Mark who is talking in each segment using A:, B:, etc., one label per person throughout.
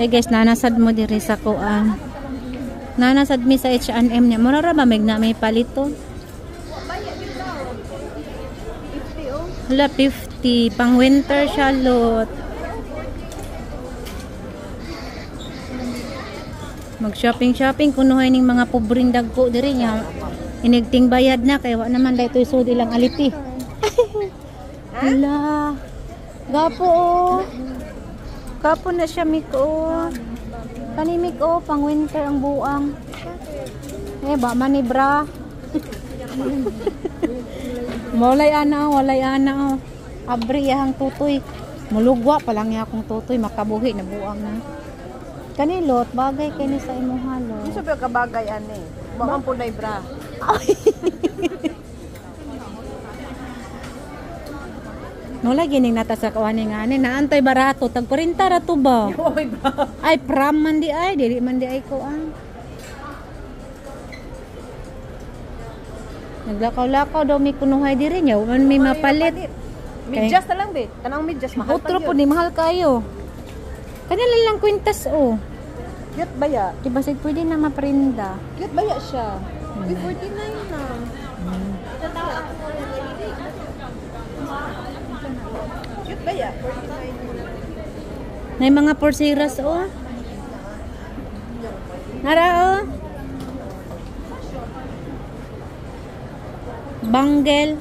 A: Eh guys, nanasad mo diri sa kuan. Nanasad mi sa H&M niya. Mura ra ba may palito? Hala, 50. Pang winter siya, lot. Mag-shopping kunuhay ning mga pobreng dagko diri niya. Inigting bayad na kay wa naman dayto isud ilang aliti. Hala. Gapo oh. Gapo na siya miko. Kanimik oh, pang winter ang buang. Eh ba manibra. walay ana oh. Abri yahang tutoy. Mulugwa pa lang niya akong tutoy makabuhi na buang na. Kanilot, bagay kay ni sa imong halo.
B: Di sabi ka bagay ani. Baka po na bra.
A: No lagi ning nata sa kawani nga ani naantay barato tag 40 ra to ba?
B: Oy ba.
A: Ay pram man di ay dili man di ay ko an. Naglakaw-lakaw daw mi kunuhay diri nya man mi mapalit.
B: Medyas na lang be. Tanang medyas mahal pa.
A: Otro po ni mahal kayo. Kanila lang kwintas oh.
B: Cute ba ya?
A: Di ba pwede na maprinda?
B: Cute ba ya siya? 49 na. Cute ba ya? 49.
A: May mga porsiras oh. Nara oh. Banggel.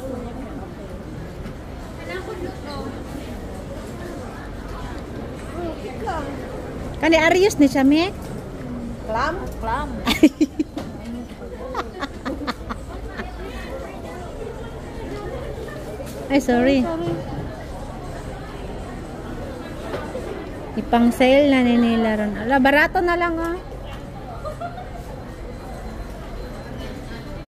A: Kani Arius ni siya me?
B: Clam.
A: Ay, sorry. Ipang sale na nila ron. Ala, barato na lang ah.